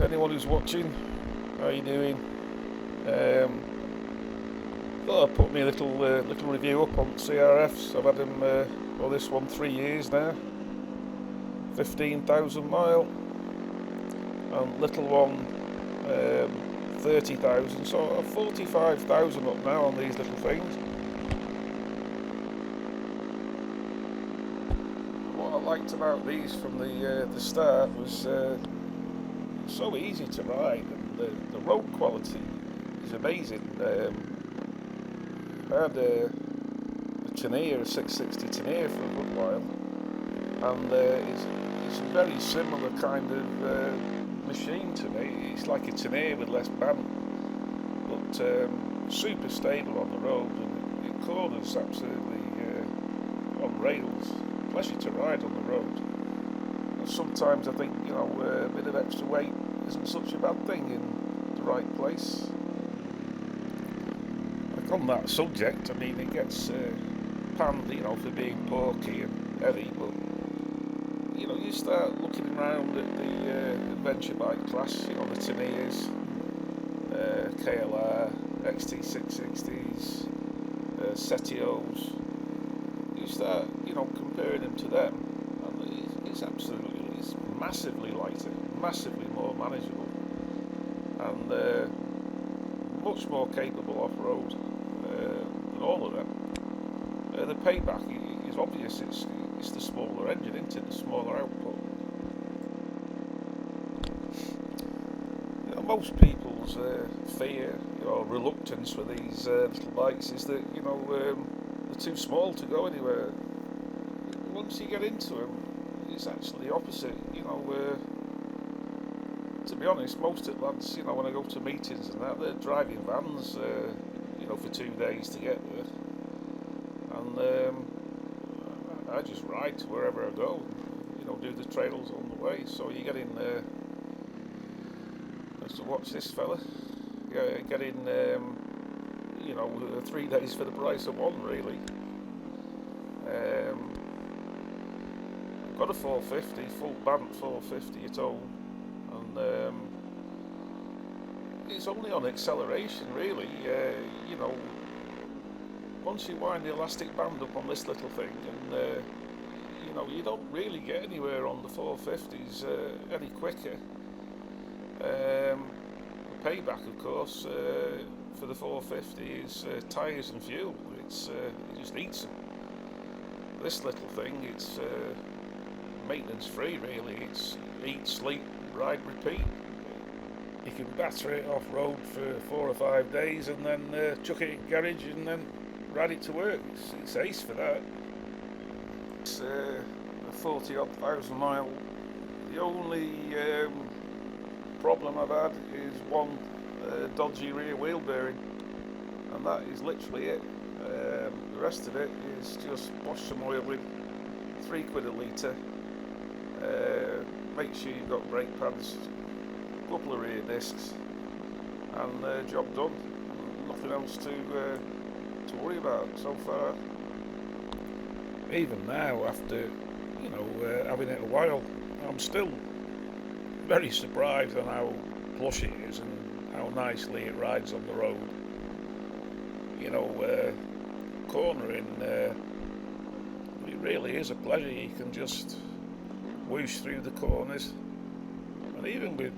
anyone who's watching. How are you doing? Thought I'd put me a little review up on CRFs. I've had them, this one 3 years now. 15,000 mile, and little one 30,000. So 45,000 up now on these little things. What I liked about these from the start was so easy to ride, and the road quality is amazing. I had a Tanier, a 660 Tanier for a good while, and it's a very similar kind of machine to me. It's like a Tanier with less band, but super stable on the road, and it corners absolutely on rails. Pleasure to ride on the road. And sometimes I think a bit of extra weight isn't such a bad thing in the right place. Like on that subject, I mean, it gets panned, for being porky and heavy, but you start looking around at the adventure bike class, the Taniers, KLR, XT660s, Setios. You start, comparing them to them, and it's massively lighter, massively more manageable, and much more capable off-road than all of them. The payback is obvious. It's the smaller engine, isn't it? The smaller output. Most people's fear or reluctance with these little bikes is that they're too small to go anywhere. Once you get into them, it's actually the opposite. To be honest, most of the lads, when I go to meetings and that, they're driving vans, for 2 days to get there. And I just ride to wherever I go, do the trails on the way. So you get in so watch this fella. Get in 3 days for the price of one, really. Got a 450, full band 450 at home, and it's only on acceleration, really. Once you wind the elastic band up on this little thing, and you don't really get anywhere on the 450s any quicker. The payback, of course, for the 450 is tyres and fuel. It just eats them. This little thing, it's maintenance free, really. It's eat, sleep, ride, repeat. You can batter it off road for 4 or 5 days, and then chuck it in garage, and then ride it to work. It's ace for that. It's a 40-odd thousand mile. The only problem I've had is one dodgy rear wheel bearing, and that is literally it. The rest of it is just wash some oil with, £3 a litre. Make sure you've got brake pads, a couple of rear discs, and job done. Nothing else to worry about so far. Even now, after having it a while, I'm still very surprised on how plush it is and how nicely it rides on the road. Cornering, it really is a pleasure. You can just whoosh through the corners, and even with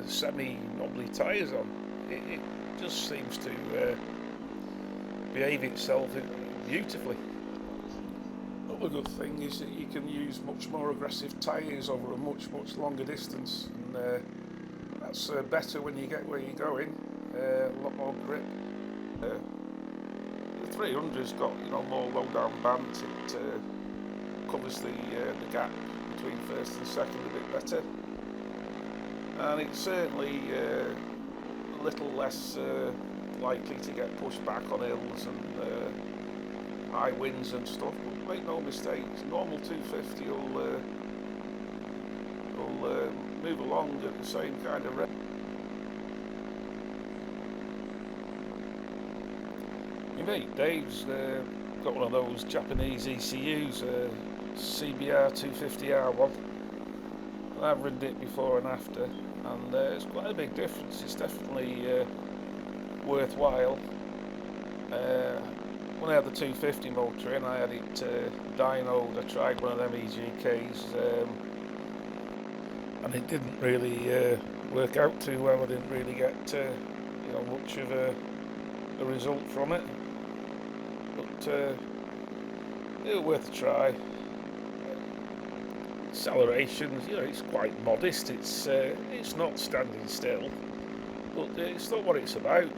semi-knobbly tyres on, it just seems to behave itself beautifully. Another good thing is that you can use much more aggressive tyres over a much longer distance, and that's better when you get where you're going. A lot more grip. The 300's got more low down bands. It covers the gap between first and second a bit better, and it's certainly a little less likely to get pushed back on hills and high winds and stuff. But make no mistakes, normal 250 will move along at the same kind of rate. My mate Dave's got one of those Japanese ECUs, CBR 250R1, I've ridden it before and after, and it's quite a big difference. It's definitely worthwhile. When I had the 250 motor in, I had it dynoed. I tried one of them EGKs, and it didn't really work out too well. I didn't really get much of a result from it, but it was worth a try. Accelerations, it's quite modest. It's not standing still, but it's not what it's about.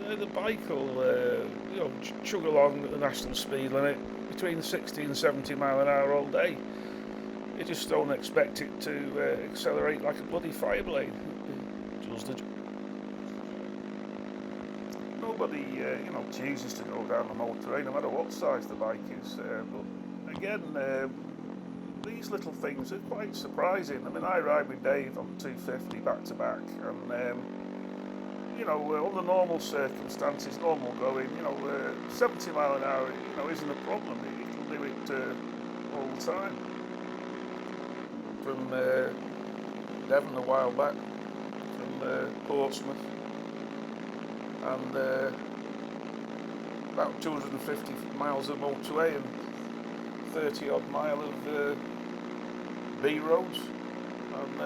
The bike will chug along at the national speed limit between 60 and 70 mile an hour all day. You just don't expect it to accelerate like a bloody fireblade. Nobody chooses to go down the motorway, no matter what size the bike is. But again, these little things are quite surprising. I mean, I ride with Dave on 250 back to back, and under normal circumstances, normal going, 70 mile an hour, isn't a problem. It'll do it all the time. From Devon a while back, from Portsmouth, and about 250 miles of motorway and 30 odd mile of B roads, and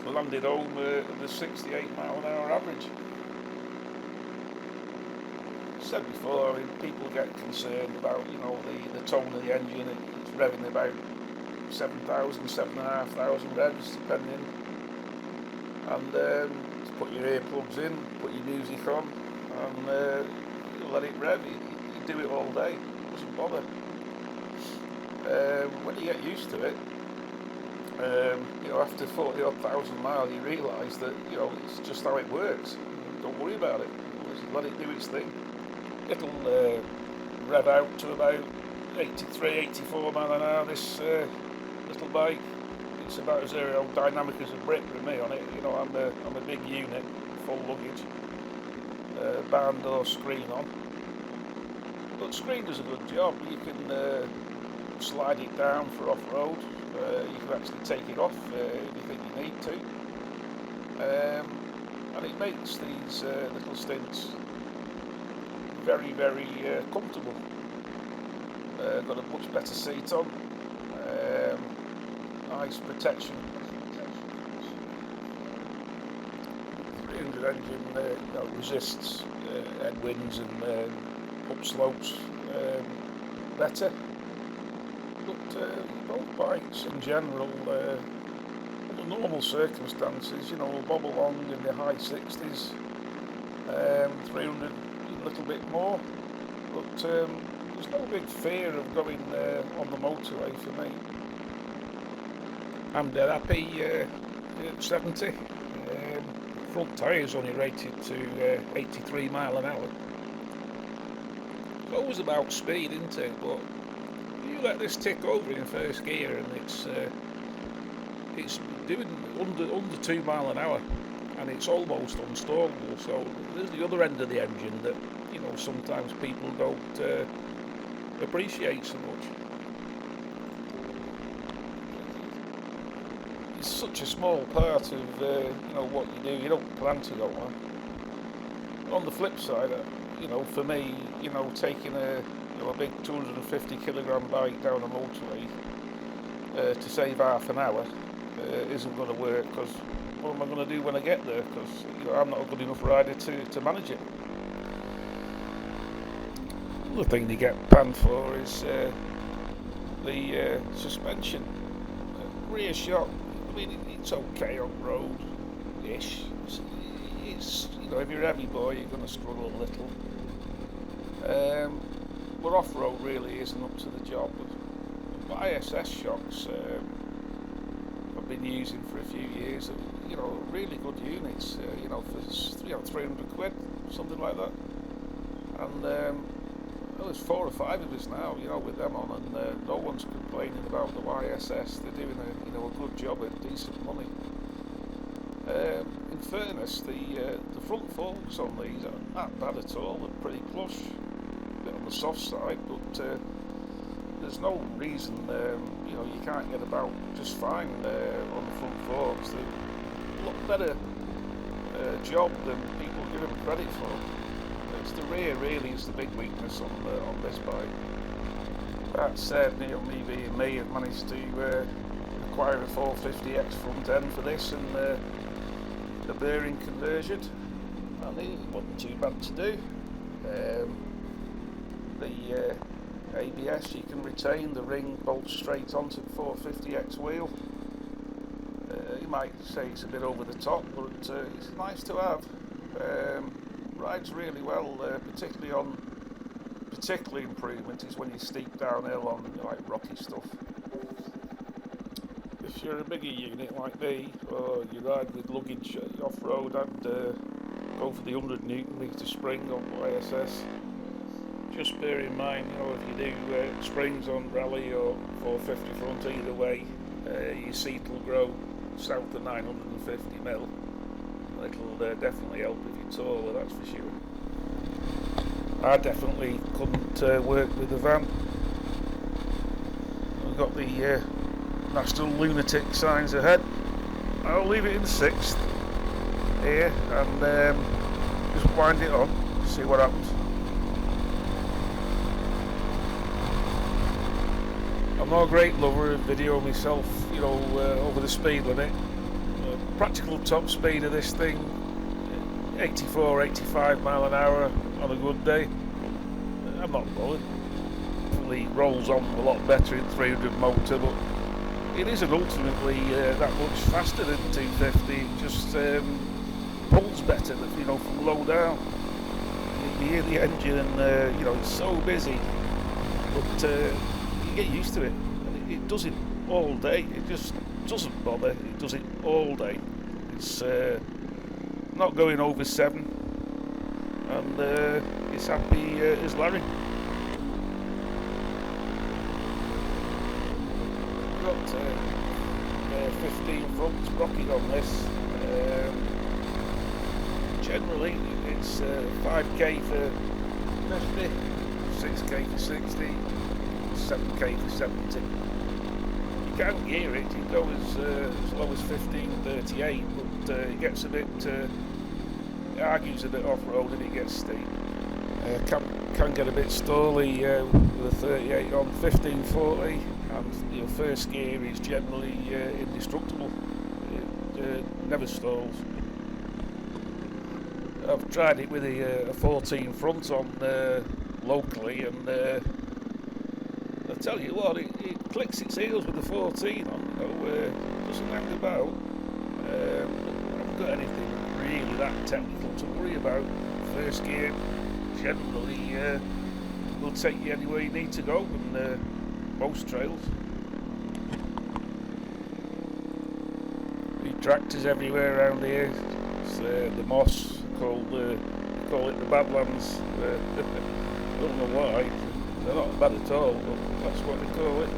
landed home at the 68 mile an hour average. Said before, I mean, people get concerned about the tone of the engine. It's revving about 7,000, 7,500 revs depending, and just put your earplugs in, put your music on, and let it rev. You do it all day, it doesn't bother. When you get used to it, after 40 odd thousand miles, you realise that it's just how it works. Don't worry about it. Just let it do its thing. It'll rev out to about 83, 84 mile an hour. This little bike, it's about as aerodynamic as a brick with me on it. I'm a big unit, full luggage, barn door screen on. But screen does a good job. You can slide it down for off-road. You can actually take it off if you think you need to, and it makes these little stints very, very comfortable. Got a much better seat on, nice protection. 300 engine resists headwinds and upslopes better. But both bikes in general, under normal circumstances, will bob along in the high 60s, 300 a little bit more, but there's no big fear of going on the motorway for me. I'm dead happy at 70. Front tyres only rated to 83 mile an hour. It's always about speed, isn't it? But you let this tick over in first gear and it's doing under 2 mile an hour, and it's almost unstallable. So there's the other end of the engine that sometimes people don't appreciate so much. It's such a small part of what you do. You don't plan to go on. On the flip side, for me, taking a big 250 kilogram bike down a motorway to save half an hour isn't going to work, because what am I going to do when I get there? Because I'm not a good enough rider to manage it. The thing you get panned for is the suspension. Rear shock, I mean, it's okay on road-ish. It's if you're a heavy boy, you're going to struggle a little. But off-road really isn't up to the job. But ISS shocks I've been using for a few years. Really good units. For 300 quid, something like that. And there's 4 or 5 of us now, with them on, and no one's complaining about the YSS. They're doing a good job at decent money. In fairness, the front forks on these aren't that bad at all. They're pretty plush, a bit on the soft side, but there's no reason you know, you can't get about just fine on the front forks. They look better job than people give them credit for. It's the rear really is the big weakness on this bike. That said, you know, me being me, have managed to acquire a 450X front end for this and the bearing conversion, and it wasn't too bad to do. The ABS, you can retain the ring bolts straight onto the 450X wheel. You might say it's a bit over the top, but it's nice to have. Rides really well, particularly improvement is when you steep downhill on like rocky stuff. If you're a bigger unit like me, or you ride with luggage off-road, I'd go for the 100 Newton meter spring on YSS. Just bear in mind, you know, if you do springs on rally or 450 front, either way, your seat will grow south of 950 mil. It'll definitely help if you're taller, that's for sure. I definitely couldn't work with the van. We've got the National Lunatic signs ahead. I'll leave it in 6th here and just wind it on, see what happens. I'm not a great lover of video myself, you know, over the speed limit. Practical top speed of this thing, 84, 85 mile an hour on a good day. I'm not bothered. It rolls on a lot better in 300 motor, but it isn't ultimately that much faster than 250. It just pulls better, you know, from low down. You hear the engine and you know, it's so busy, but you get used to it. And it does it all day. It just doesn't bother. It does it all day. It's not going over 7, and it's happy as Larry. Got 15 front sprocket on this. Generally, it's 5k for 50, 6k for 60, 7k for 70. You can gear it, you go as low as 1538, but it gets a bit, it argues a bit off-road and it gets steep. Can get a bit stally with a 38 on 1540, and your first gear is generally indestructible. It never stalls. I've tried it with a 14 front on locally, and I tell you what, it clicks its heels with the 14 on, you know, doesn't hang about. I haven't got anything really that technical to worry about. First gear generally will take you anywhere you need to go, and most trails. The tractors everywhere around here. It's the moss, call it the Badlands. I don't know why. They're not bad at all, but that's what they call it.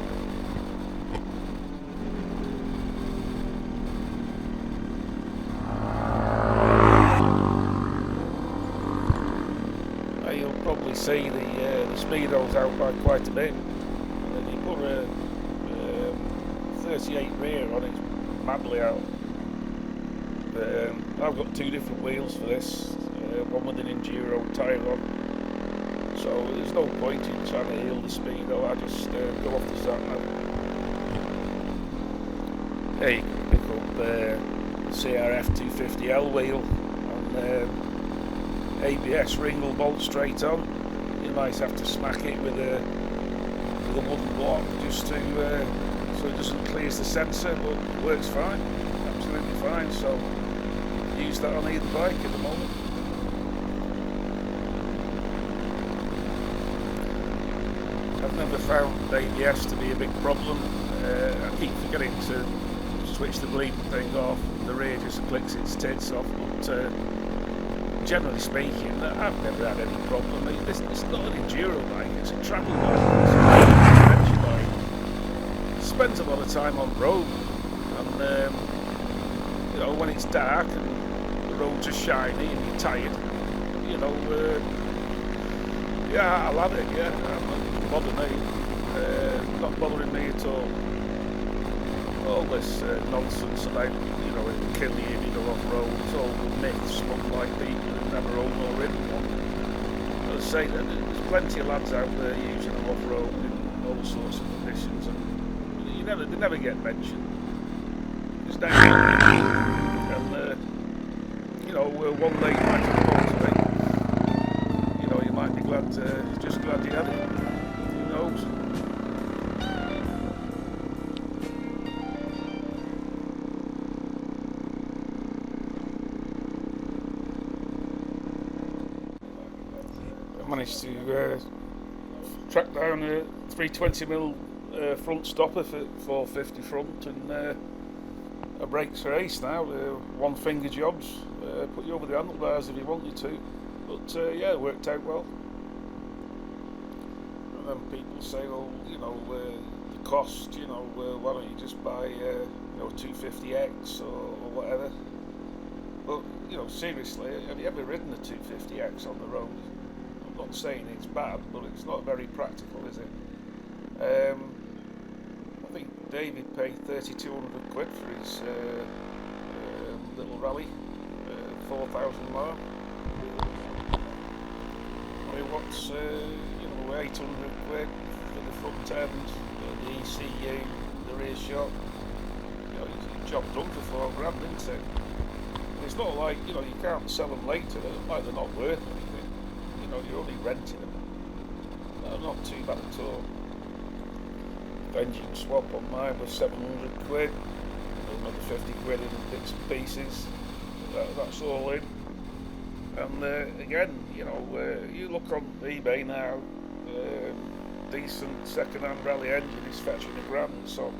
You'll probably see the speedo's out by quite a bit. And then you put a 38 rear on, it's madly out. I've got 2 different wheels for this, one with an enduro tyre on. So there's no point in trying to heal the speedo. I just go off the sat nav. There you can pick up the crf250 wheel, and ABS ring will bolt straight on. You might have to smack it with a wooden block just to so it doesn't clears the sensor, but it works fine, absolutely fine. So use that on either bike at the moment. I've never found ABS to be a big problem. I keep forgetting to switch the bleeding thing off. The rear just clicks its tits off, but generally speaking, I've never had any problem. It's not an enduro bike, it's a travel bike, it's an adventure bike. It spends a lot of time on road, and you know, when it's dark and the roads are shiny and you're tired, you know, yeah, I'll have it, yeah, I'm not bother me. Not bothering me at all. All this nonsense about, it'll kill you if you go off-road, it's all myths spun by people who've never owned or ridden one. As I say, there's plenty of lads out there using them off-road in all sorts of conditions, and they never get mentioned. It's down and one day you might have called to me. You might be just glad you had it. Who knows? I managed to track down a 320mm front stopper for 450 front, and a brakes are ace now. One finger jobs, put you over the handlebars if you wanted to, but it worked out well. And then people say, well, the cost, why don't you just buy a 250X or whatever. But seriously, have you ever ridden a 250X on the road? I'm not saying it's bad, but it's not very practical, is it? I think David paid 3,200 quid for his little rally, 4,000 mile. I mean, what's 800 quid for the front end, the ECU, the rear shock? Job done for £4,000, isn't it? It's not like you can't sell them later, like they're not worth anything. You're only renting them. No, not too bad at all. Engine swap on mine was 700 quid, another 50 quid in bits and pieces. That's all in. And again, you look on eBay now, decent second-hand rally engine is fetching £1,000. So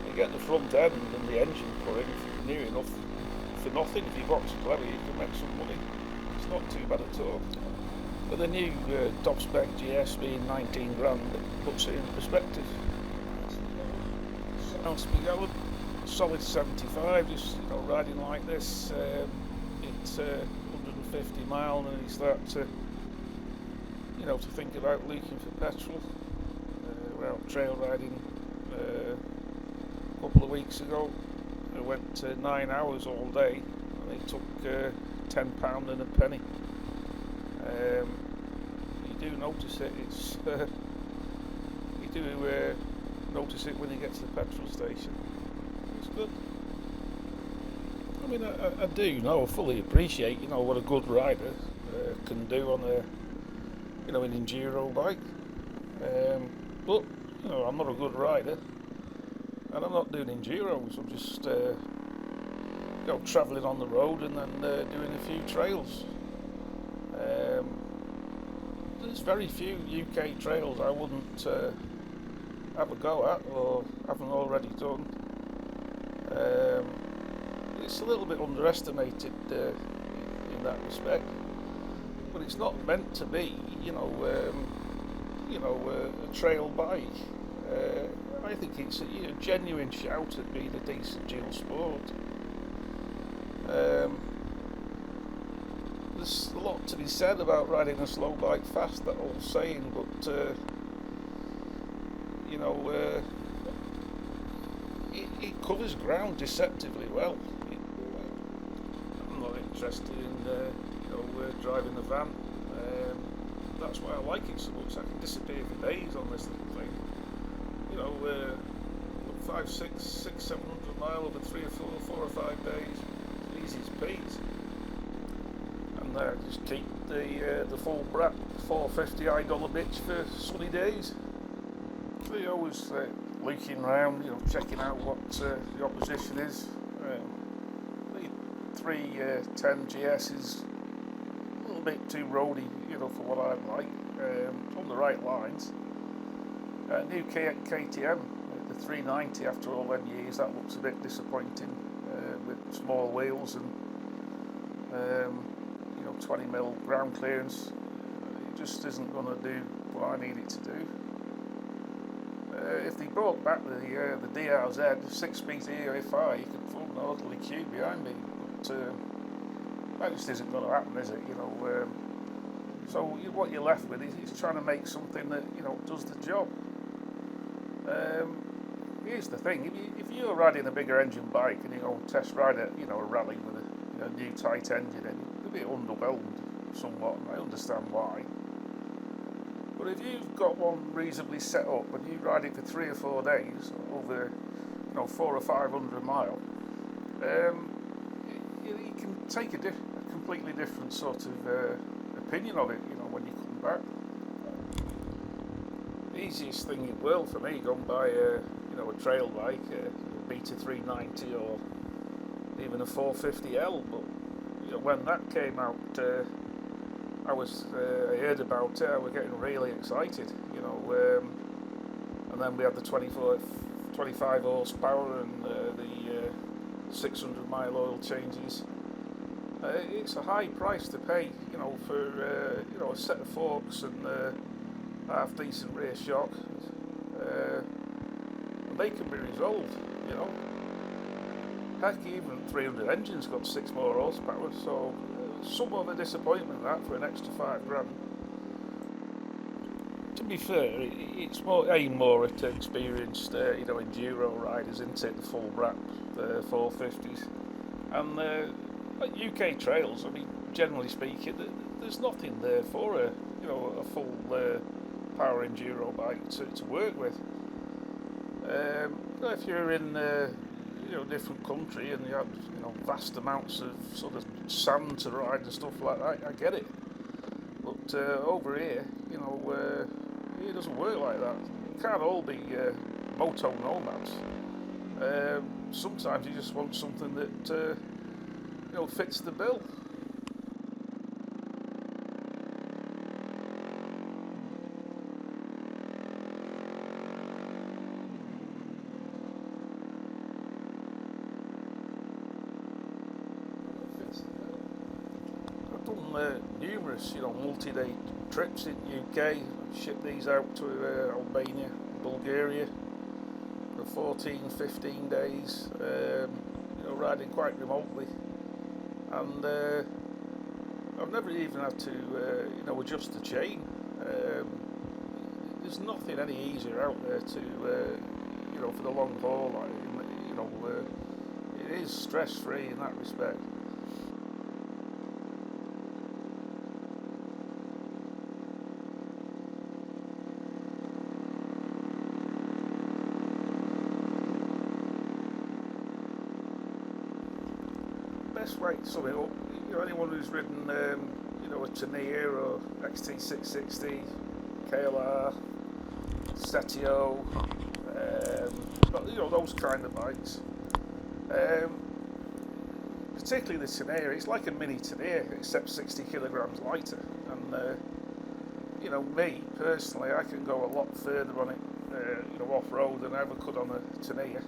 you get the front end and the engine put in near enough for nothing. If your box is clever, you can make some money. It's not too bad at all. But the new top spec GS being £19,000 puts it in perspective. Sounds to be going solid 75, just riding like this. It's 150 mile, and you start to to think about leaking for petrol. We're out trail riding a couple of weeks ago. I went 9 hours all day, and it took £10 and a penny. You do notice it. It's you do notice it when you get to the petrol station. It's good. I mean, I do fully appreciate what a good rider can do on a an enduro bike. But I'm not a good rider, and I'm not doing enduros. I'm just travelling on the road and then doing a few trails. There's very few UK trails I wouldn't have a go at or haven't already done. It's a little bit underestimated in that respect, but it's not meant to be, a trail bike. I think it's a genuine shout at being a decent dual sport. There's a lot to be said about riding a slow bike fast, that old saying, but it covers ground deceptively well. I'm not interested in driving the van. That's why I like it so much. I can disappear for days on this little thing. 5, 6, 700 mile over 3 or 4 or 5 days, easy as peas. And just keep the full brat 450 $1 bitch for sunny days. So you're always looking around, checking out what the opposition is. The 310 GS is a little bit too roady, for what I'd like. On the right lines. New KTM, the 390 after all them years, that looks a bit disappointing with small wheels and 20mm ground clearance. It just isn't going to do what I need it to do. If they brought back the DRZ 6-speed EFI, you could form an orderly queue behind me, but that just isn't going to happen, is it? So what you're left with is trying to make something that does the job. Here's the thing: if you're riding a bigger engine bike and you go and test ride a rally with a new tight engine, and you're a bit underwhelmed somewhat, and I understand why. But if you've got one reasonably set up and you ride it for 3 or 4 days over 400 or 500 mile, you can take a completely different sort of opinion of it. When you come back. The easiest thing in the world for me going by a trail bike, a Beta 390 or even a 450L. But when that came out, I heard about it. I was getting really excited. And then we had the 25 horsepower and the 600 mile oil changes. It's a high price to pay, for a set of forks and half decent rear shock. And they can be resolved, Heck, even 300 engines got 6 more horsepower, so somewhat of a disappointment that for an extra $5,000. To be fair, it's aimed more at experienced, enduro riders, isn't it? The full wrap, the 450s, and UK trails. I mean, generally speaking, there's nothing there for a full power enduro bike to work with. If you're in different country and you have vast amounts of sort of sand to ride and stuff like that, I get it. But over here, it doesn't work like that. It can't all be moto nomads. Sometimes you just want something that fits the bill. I've done numerous, multi-day trips in UK. I've shipped these out to Albania, Bulgaria for 14, 15 days, riding quite remotely. And I've never even had to, adjust the chain. There's nothing any easier out there to, for the long haul. It is stress-free in that respect. Best way to sum it up, anyone who's ridden, a Tania or XT660, KLR, Setio, those kind of bikes. Particularly the Tania, it's like a mini Tania, except 60 kilograms lighter. And me personally, I can go a lot further on it, off-road than I ever could on a Tania.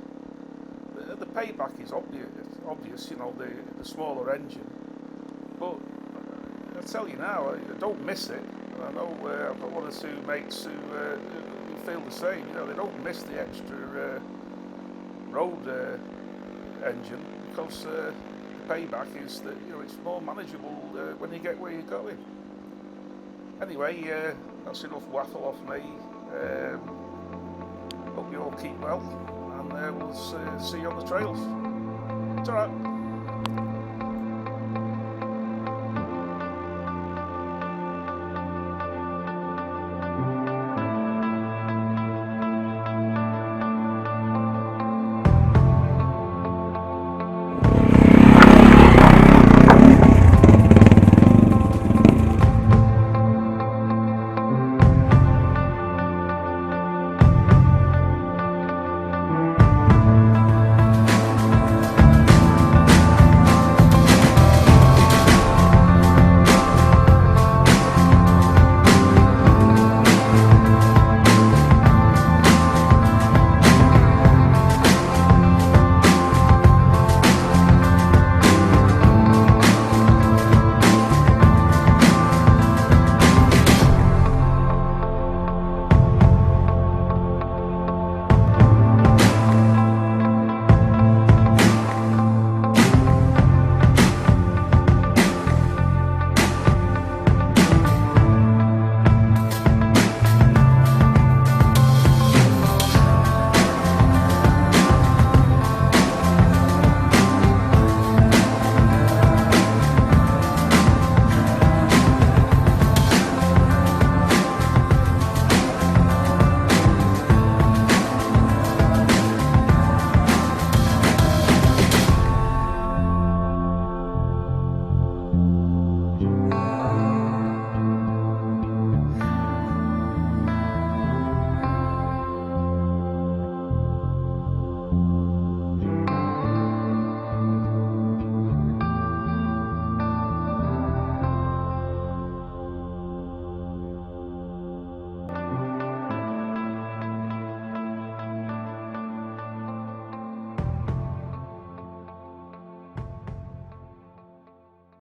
The payback is obvious, the smaller engine. But I tell you now, I don't miss it. And I know I've got 1 or 2 mates who feel the same. They don't miss the extra road engine because the payback is that it's more manageable when you get where you're going. Anyway, that's enough waffle off me. Hope you all keep well, and we'll see you on the trails. Ta-ra!